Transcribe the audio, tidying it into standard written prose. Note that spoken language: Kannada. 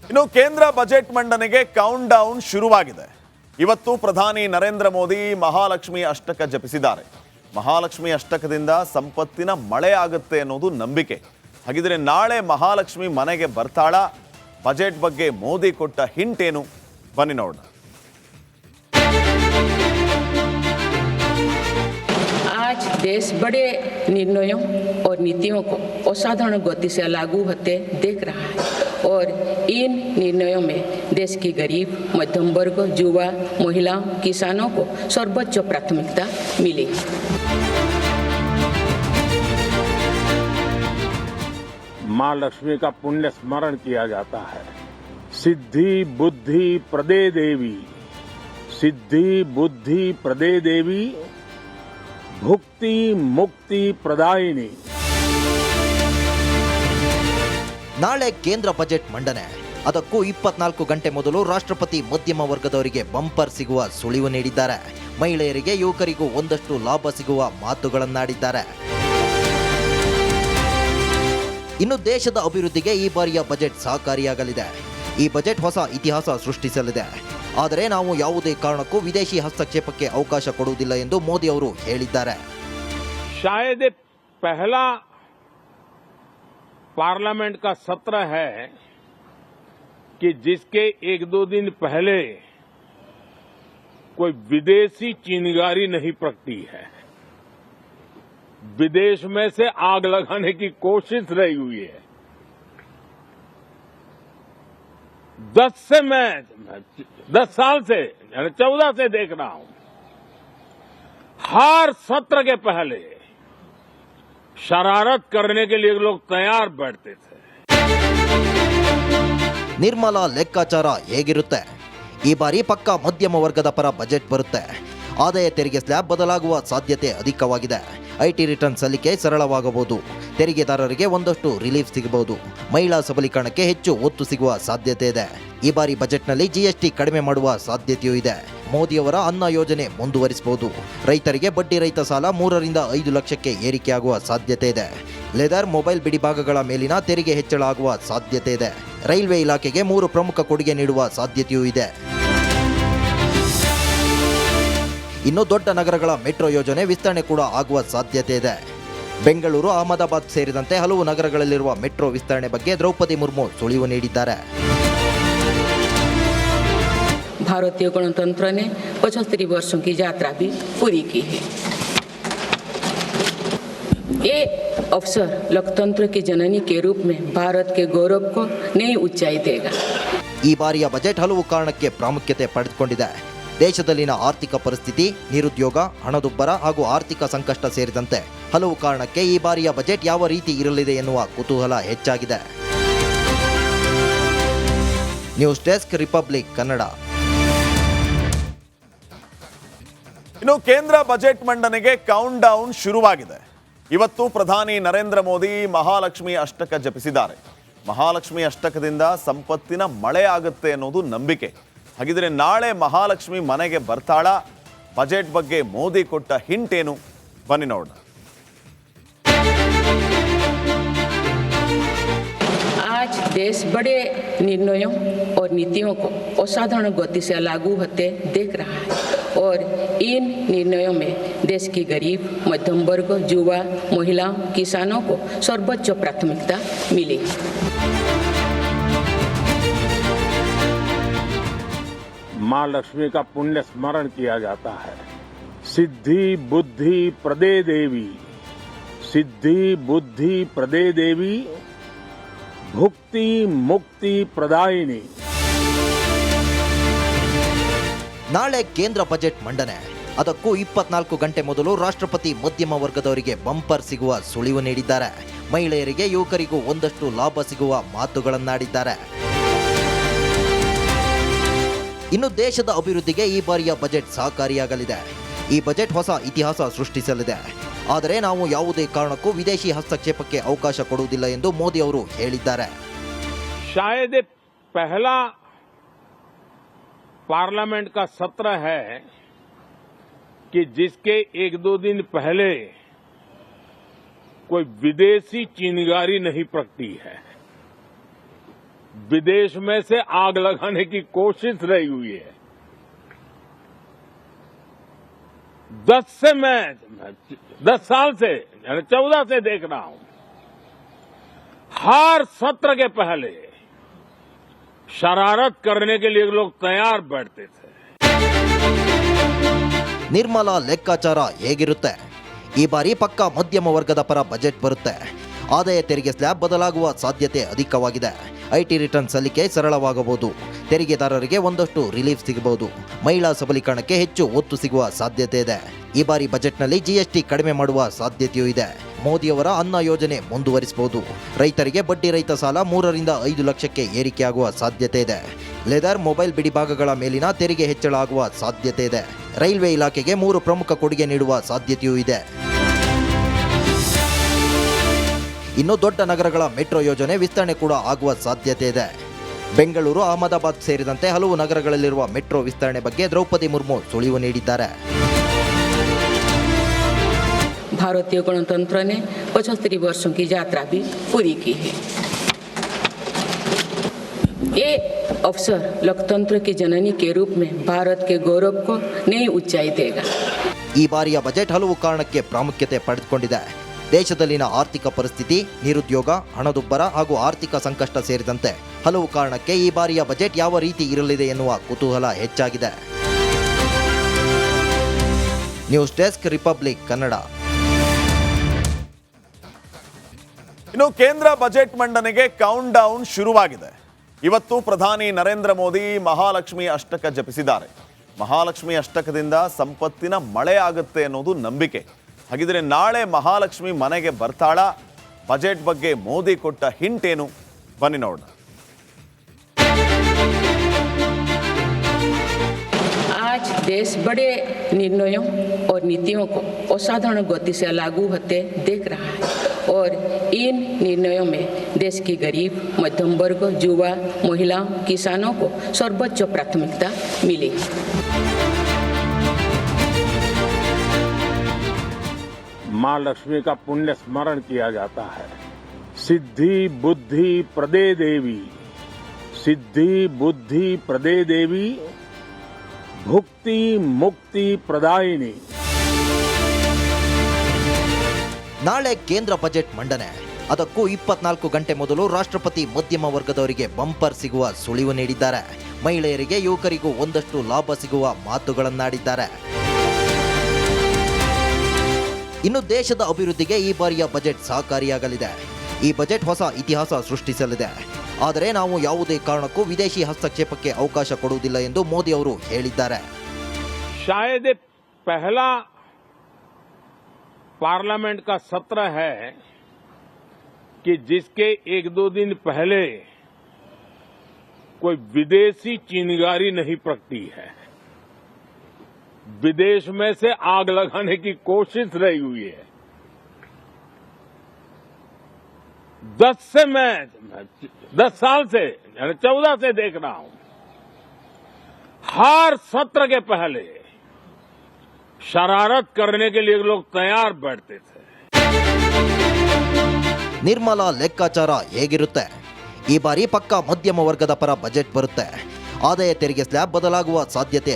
ಇನ್ನು ಕೇಂದ್ರ ಬಜೆಟ್ ಮಂಡನೆಗೆ ಕೌಂಟ್ ಡೌನ್ ಶುರುವಾಗಿದೆ. ಇವತ್ತು ಪ್ರಧಾನಿ ನರೇಂದ್ರ ಮೋದಿ ಮಹಾಲಕ್ಷ್ಮಿ ಅಷ್ಟಕ ಜಪಿಸಿದ್ದಾರೆ. ಮಹಾಲಕ್ಷ್ಮಿ ಅಷ್ಟಕದಿಂದ ಸಂಪತ್ತಿನ ಮಳೆ ಆಗುತ್ತೆ ಅನ್ನೋದು ನಂಬಿಕೆ. ಹಾಗಿದ್ರೆ ನಾಳೆ ಮಹಾಲಕ್ಷ್ಮಿ ಮನೆಗೆ ಬರ್ತಾಳ? ಬಜೆಟ್ ಬಗ್ಗೆ ಮೋದಿ ಕೊಟ್ಟ ಹಿಂಟ್ ಏನು? ಬನ್ನಿ ನೋಡೋಣ. आज देश बड़े निर्णयों और नीतियों को असाधारण गति से लागू होते देख रहा है और इन निर्णयों में देश की गरीब, मध्यम वर्ग, युवा, महिलाओं, किसानों को सर्वोच्च प्राथमिकता मिली। माँ लक्ष्मी का पुण्य स्मरण किया जाता है। सिद्धि बुद्धि प्रदे देवी, सिद्धि बुद्धि प्रदे देवी, भुक्ति मुक्ति प्रदायिनी। ನಾಳೆ ಕೇಂದ್ರ ಬಜೆಟ್ ಮಂಡನೆ. ಅದಕ್ಕೂ 24 ಗಂಟೆ ಮೊದಲು ರಾಷ್ಟ್ರಪತಿ ಮಧ್ಯಮ ವರ್ಗದವರಿಗೆ ಬಂಪರ್ ಸಿಗುವ ಸುಳಿವು ನೀಡಿದ್ದಾರೆ. ಮಹಿಳೆಯರಿಗೆ, ಯುವಕರಿಗೂ ಒಂದಷ್ಟು ಲಾಭ ಸಿಗುವ ಮಾತುಗಳನ್ನಾಡಿದ್ದಾರೆ. ಇನ್ನು ದೇಶದ ಅಭಿವೃದ್ಧಿಗೆ ಈ ಬಾರಿಯ ಬಜೆಟ್ ಸಹಕಾರಿಯಾಗಲಿದೆ. ಈ ಬಜೆಟ್ ಹೊಸ ಇತಿಹಾಸ ಸೃಷ್ಟಿಸಲಿದೆ. ಆದರೆ ನಾವು ಯಾವುದೇ ಕಾರಣಕ್ಕೂ ವಿದೇಶಿ ಹಸ್ತಕ್ಷೇಪಕ್ಕೆ ಅವಕಾಶ ಕೊಡುವುದಿಲ್ಲ ಎಂದು ಮೋದಿ ಅವರು ಹೇಳಿದ್ದಾರೆ. शायद पहला पार्लियामेंट का सत्र है कि जिसके एक दो दिन पहले कोई विदेशी चिंगारी नहीं प्रगटी है। विदेश में से आग लगाने की कोशिश रही हुई है। 10 साल से 14 से देख रहा हूं, हर सत्र के पहले शरारत करने के लिए लोग तैयार बैठते थे। ನಿರ್ಮಲಾ ಲೆಕ್ಕಾಚಾರ ಹೇಗಿರುತ್ತೆ? ಈ ಬಾರಿ ಪಕ್ಕಾ ಮಧ್ಯಮ ವರ್ಗದ ಪರ ಬಜೆಟ್ ಬರುತ್ತೆ. ಆದಾಯ ತೆರಿಗೆ ಸ್ಲ್ಯಾಬ್ ಬದಲಾಗುವ ಸಾಧ್ಯತೆ ಅಧಿಕವಾಗಿದೆ. ಐಟಿ ರಿಟರ್ನ್ ಸಲ್ಲಿಕೆ ಸರಳವಾಗಬಹುದು. ತೆರಿಗೆದಾರರಿಗೆ ಒಂದಷ್ಟು ರಿಲೀಫ್ ಸಿಗಬಹುದು. ಮಹಿಳಾ ಸಬಲೀಕರಣಕ್ಕೆ ಹೆಚ್ಚು ಒತ್ತು ಸಿಗುವ ಸಾಧ್ಯತೆ ಇದೆ. ಈ ಬಾರಿ ಬಜೆಟ್ನಲ್ಲಿ ಜಿಎಸ್ಟಿ ಕಡಿಮೆ ಮಾಡುವ ಸಾಧ್ಯತೆಯೂ ಇದೆ. ಮೋದಿಯವರ ಅನ್ನ ಯೋಜನೆ ಮುಂದುವರಿಸಬಹುದು. ರೈತರಿಗೆ ಬಡ್ಡಿ ರಹಿತ ಸಾಲ 3 ರಿಂದ 5 ಲಕ್ಷಕ್ಕೆ ಏರಿಕೆಯಾಗುವ ಸಾಧ್ಯತೆ ಇದೆ. ಲೆದರ್, ಮೊಬೈಲ್ ಬಿಡಿಭಾಗಗಳ ಮೇಲಿನ ತೆರಿಗೆ ಹೆಚ್ಚಳ ಆಗುವ ಸಾಧ್ಯತೆ ಇದೆ. ರೈಲ್ವೆ ಇಲಾಖೆಗೆ 3 ಪ್ರಮುಖ ಕೊಡುಗೆ ನೀಡುವ ಸಾಧ್ಯತೆಯೂ ಇದೆ. ಇನ್ನು ದೊಡ್ಡ ನಗರಗಳ ಮೆಟ್ರೋ ಯೋಜನೆ ವಿಸ್ತರಣೆ ಕೂಡ ಆಗುವ ಸಾಧ್ಯತೆ ಇದೆ. ಬೆಂಗಳೂರು, ಅಹಮದಾಬಾದ್ ಸೇರಿದಂತೆ ಹಲವು ನಗರಗಳಲ್ಲಿರುವ ಮೆಟ್ರೋ ವಿಸ್ತರಣೆ ಬಗ್ಗೆ ದ್ರೌಪದಿ ಮುರ್ಮು ಸುಳಿವು ನೀಡಿದ್ದಾರೆ. भारतीय गणतंत्र ने 75 वर्षों की यात्रा भी पूरी की है। ये अवसर लोकतंत्र की जननी के रूप में भारत के गौरव को नई ऊंचाई देगा. ಈ ಬಾರಿಯ ಬಜೆಟ್ ಹಲವು ಕಾರಣಕ್ಕೆ ಪ್ರಾಮುಖ್ಯತೆ ಪಡೆದುಕೊಂಡಿದೆ. ದೇಶದಲ್ಲಿನ ಆರ್ಥಿಕ ಪರಿಸ್ಥಿತಿ, ನಿರುದ್ಯೋಗ, ಹಣದುಬ್ಬರ ಹಾಗೂ ಆರ್ಥಿಕ ಸಂಕಷ್ಟ ಸೇರಿದಂತೆ ಹಲವು ಕಾರಣಕ್ಕೆ ಈ ಬಾರಿಯ ಬಜೆಟ್ ಯಾವ ರೀತಿ ಇರಲಿದೆ ಎನ್ನುವ ಕುತೂಹಲ ಹೆಚ್ಚಾಗಿದೆ. News desk, republic Kannada. ಇನ್ನು ಕೇಂದ್ರ ಬಜೆಟ್ ಮಂಡನೆಗೆ ಕೌಂಟ್ ಡೌನ್ ಶುರುವಾಗಿದೆ. ಇವತ್ತು ಪ್ರಧಾನಿ ನರೇಂದ್ರ ಮೋದಿ ಮಹಾಲಕ್ಷ್ಮಿ ಅಷ್ಟಕ ಜಪಿಸಿದ್ದಾರೆ. ಮಹಾಲಕ್ಷ್ಮಿ ಅಷ್ಟಕದಿಂದ ಸಂಪತ್ತಿನ ಮಳೆ ಆಗುತ್ತೆ ಅನ್ನೋದು ನಂಬಿಕೆ. ಹಾಗಿದ್ರೆ ನಾಳೆ ಮಹಾಲಕ್ಷ್ಮಿ ಮನೆಗೆ ಬರ್ತಾಳ? ಬಜೆಟ್ ಬಗ್ಗೆ ಮೋದಿ ಕೊಟ್ಟ ಹಿಂಟ್ ಏನು? ಬನ್ನಿ ನೋಡೋಣ. आज देश बड़े निर्णयों और नीतियों को असाधारण गति से लागू होते देख रहा है और इन निर्णयों में देश की गरीब, मध्यम वर्ग, युवा, महिलाओं, किसानों को सर्वोच्च प्राथमिकता मिली। माँ लक्ष्मी का पुण्य स्मरण किया जाता है। सिद्धि बुद्धि प्रदे देवी, सिद्धि बुद्धि प्रदे देवी, भुक्ति मुक्ति प्रदायिनी. ನಾಳೆ ಕೇಂದ್ರ ಬಜೆಟ್ ಮಂಡನೆ. ಅದಕ್ಕೂ 24 ಗಂಟೆ ಮೊದಲು ರಾಷ್ಟ್ರಪತಿ ಮಧ್ಯಮ ವರ್ಗದವರಿಗೆ ಬಂಪರ್ ಸಿಗುವ ಸುಳಿವು ನೀಡಿದ್ದಾರೆ. ಮಹಿಳೆಯರಿಗೆ, ಯುವಕರಿಗೂ ಒಂದಷ್ಟು ಲಾಭ ಸಿಗುವ ಮಾತುಗಳನ್ನಾಡಿದ್ದಾರೆ. ಇನ್ನು ದೇಶದ ಅಭಿವೃದ್ಧಿಗೆ ಈ ಬಾರಿಯ ಬಜೆಟ್ ಸಹಕಾರಿಯಾಗಲಿದೆ. ಈ ಬಜೆಟ್ ಹೊಸ ಇತಿಹಾಸ ಸೃಷ್ಟಿಸಲಿದೆ. ಆದರೆ ನಾವು ಯಾವುದೇ ಕಾರಣಕ್ಕೂ ವಿದೇಶಿ ಹಸ್ತಕ್ಷೇಪಕ್ಕೆ ಅವಕಾಶ ಕೊಡುವುದಿಲ್ಲ ಎಂದು ಮೋದಿ ಅವರು ಹೇಳಿದ್ದಾರೆ. शायद पहला पार्लियामेंट का सत्र है कि जिसके एक दो दिन पहले कोई विदेशी चिंगारी नहीं प्रगटी है। विदेश में से आग लगाने की कोशिश रही हुई है। 10 साल से 14 से देख रहा हूं, हर सत्र के पहले शरारत करने के लिए लोग तैयार बैठते थे। ನಿರ್ಮಲಾ ಲೆಕ್ಕಾಚಾರ ಹೇಗಿರುತ್ತೆ? ಈ ಬಾರಿ ಪಕ್ಕಾ ಮಧ್ಯಮ ವರ್ಗದ ಪರ ಬಜೆಟ್ ಬರುತ್ತೆ. ಆದಾಯ ತೆರಿಗೆ ಸ್ಲ್ಯಾಬ್ ಬದಲಾಗುವ ಸಾಧ್ಯತೆ ಅಧಿಕವಾಗಿದೆ. ಐಟಿ ರಿಟರ್ನ್ ಸಲ್ಲಿಕೆ ಸರಳವಾಗಬಹುದು. ತೆರಿಗೆದಾರರಿಗೆ ಒಂದಷ್ಟು ರಿಲೀಫ್ ಸಿಗಬಹುದು. ಮಹಿಳಾ ಸಬಲೀಕರಣಕ್ಕೆ ಹೆಚ್ಚು ಒತ್ತು ಸಿಗುವ ಸಾಧ್ಯತೆ ಇದೆ. ಈ ಬಾರಿ ಬಜೆಟ್ನಲ್ಲಿ ಜಿಎಸ್ಟಿ ಕಡಿಮೆ ಮಾಡುವ ಸಾಧ್ಯತೆಯೂ ಇದೆ. ಮೋದಿಯವರ ಅನ್ನ ಯೋಜನೆ ಮುಂದುವರಿಸಬಹುದು. ರೈತರಿಗೆ ಬಡ್ಡಿ ರಹಿತ ಸಾಲ 3 ರಿಂದ 5 ಲಕ್ಷಕ್ಕೆ ಏರಿಕೆಯಾಗುವ ಸಾಧ್ಯತೆ ಇದೆ. ಲೆದರ್, ಮೊಬೈಲ್ ಬಿಡಿಭಾಗಗಳ ಮೇಲಿನ ತೆರಿಗೆ ಹೆಚ್ಚಳ ಆಗುವ ಸಾಧ್ಯತೆ ಇದೆ. ರೈಲ್ವೆ ಇಲಾಖೆಗೆ 3 ಪ್ರಮುಖ ಕೊಡುಗೆ ನೀಡುವ ಸಾಧ್ಯತೆಯೂ ಇದೆ. ಇನ್ನು ದೊಡ್ಡ ನಗರಗಳ ಮೆಟ್ರೋ ಯೋಜನೆ ವಿಸ್ತರಣೆ ಕೂಡ ಆಗುವ ಸಾಧ್ಯತೆ ಇದೆ. ಬೆಂಗಳೂರು, ಅಹಮದಾಬಾದ್ ಸೇರಿದಂತೆ ಹಲವು ನಗರಗಳಲ್ಲಿರುವ ಮೆಟ್ರೋ ವಿಸ್ತರಣೆ ಬಗ್ಗೆ ದ್ರೌಪದಿ ಮುರ್ಮು ಸುಳಿವು ನೀಡಿದ್ದಾರೆ. भारतीय गणतंत्र ने 75 वर्षों की यात्रा भी पूरी की है। ये अवसर लोकतंत्र की जननी के रूप में भारत के गौरव को नई ऊंचाई देगा। ಈ ಬಾರಿಯ ಬಜೆಟ್ ಹಲವು ಕಾರಣಕ್ಕೆ ಪ್ರಾಮುಖ್ಯತೆ ಪಡೆದುಕೊಂಡಿದೆ. ದೇಶದಲ್ಲಿನ ಆರ್ಥಿಕ ಪರಿಸ್ಥಿತಿ, ನಿರುದ್ಯೋಗ, ಹಣದುಬ್ಬರ ಹಾಗೂ ಆರ್ಥಿಕ ಸಂಕಷ್ಟ ಸೇರಿದಂತೆ ಹಲವು ಕಾರಣಕ್ಕೆ ಈ ಬಾರಿಯ ಬಜೆಟ್ ಯಾವ ರೀತಿ ಇರಲಿದೆ ಎನ್ನುವ ಕುತೂಹಲ ಹೆಚ್ಚಾಗಿದೆ. News desk, republic Kannada. ಇನ್ನು ಕೇಂದ್ರ ಬಜೆಟ್ ಮಂಡನೆಗೆ ಕೌಂಟ್ ಡೌನ್ ಶುರುವಾಗಿದೆ. ಇವತ್ತು ಪ್ರಧಾನಿ ನರೇಂದ್ರ ಮೋದಿ ಮಹಾಲಕ್ಷ್ಮಿ ಅಷ್ಟಕ ಜಪಿಸಿದ್ದಾರೆ. ಮಹಾಲಕ್ಷ್ಮಿ ಅಷ್ಟಕದಿಂದ ಸಂಪತ್ತಿನ ಮಳೆ ಆಗುತ್ತೆ ಅನ್ನೋದು ನಂಬಿಕೆ. ಹಾಗಿದ್ರೆ ನಾಳೆ ಮಹಾಲಕ್ಷ್ಮಿ ಮನೆಗೆ ಬರ್ತಾಳ? ಬಜೆಟ್ ಬಗ್ಗೆ ಮೋದಿ ಕೊಟ್ಟ ಹಿಂಟ್ ಏನು? ಬನ್ನಿ ನೋಡೋಣ. आज देश बड़े निर्णयों और नीतियों को असाधारण गति से लागू होते देख रहा है और इन निर्णयों में देश की गरीब, मध्यम वर्ग, युवा, महिलाओं, किसानों को सर्वोच्च प्राथमिकता मिली। मां लक्ष्मी का पुण्य स्मरण किया जाता है। सिद्धि बुद्धि प्रदे देवी, सिद्धि बुद्धि प्रदे देवी, भुक्ति मुक्ति प्रदायिनी। ನಾಳೆ ಕೇಂದ್ರ ಬಜೆಟ್ ಮಂಡನೆ. ಅದಕ್ಕೂ 24 ಗಂಟೆ ಮೊದಲು ರಾಷ್ಟ್ರಪತಿ ಮಧ್ಯಮ ವರ್ಗದವರಿಗೆ ಬಂಪರ್ ಸಿಗುವ ಸುಳಿವು ನೀಡಿದ್ದಾರೆ. ಮಹಿಳೆಯರಿಗೆ, ಯುವಕರಿಗೂ ಒಂದಷ್ಟು ಲಾಭ ಸಿಗುವ ಮಾತುಗಳನ್ನಾಡಿದ್ದಾರೆ. ಇನ್ನು ದೇಶದ ಅಭಿವೃದ್ಧಿಗೆ ಈ ಬಾರಿಯ ಬಜೆಟ್ ಸಹಕಾರಿಯಾಗಲಿದೆ. ಈ ಬಜೆಟ್ ಹೊಸ ಇತಿಹಾಸ ಸೃಷ್ಟಿಸಲಿದೆ. ಆದರೆ ನಾವು ಯಾವುದೇ ಕಾರಣಕ್ಕೂ ವಿದೇಶಿ ಹಸ್ತಕ್ಷೇಪಕ್ಕೆ ಅವಕಾಶ ಕೊಡುವುದಿಲ್ಲ ಎಂದು ಮೋದಿ ಅವರು ಹೇಳಿದ್ದಾರೆ. शायद पहला पार्लियामेंट का सत्र है कि जिसके 1-2 दिन पहले कोई विदेशी चिंगारी नहीं प्रगटी है। विदेश में से आग लगाने की कोशिश रही हुई है। 10 साल से 14 से देख रहा हूं, हर सत्र के पहले शरारत करने के लिए लोग तैयार बैठते थे। ನಿರ್ಮಲಾ ಲೆಕ್ಕಾಚಾರ ಹೇಗಿರುತ್ತೆ? ಈ ಬಾರಿ ಪಕ್ಕಾ ಮಧ್ಯಮ ವರ್ಗದ ಪರ ಬಜೆಟ್ ಬರುತ್ತೆ. ಆದಾಯ ತೆರಿಗೆ ಸ್ಲ್ಯಾಬ್ ಬದಲಾಗುವ ಸಾಧ್ಯತೆ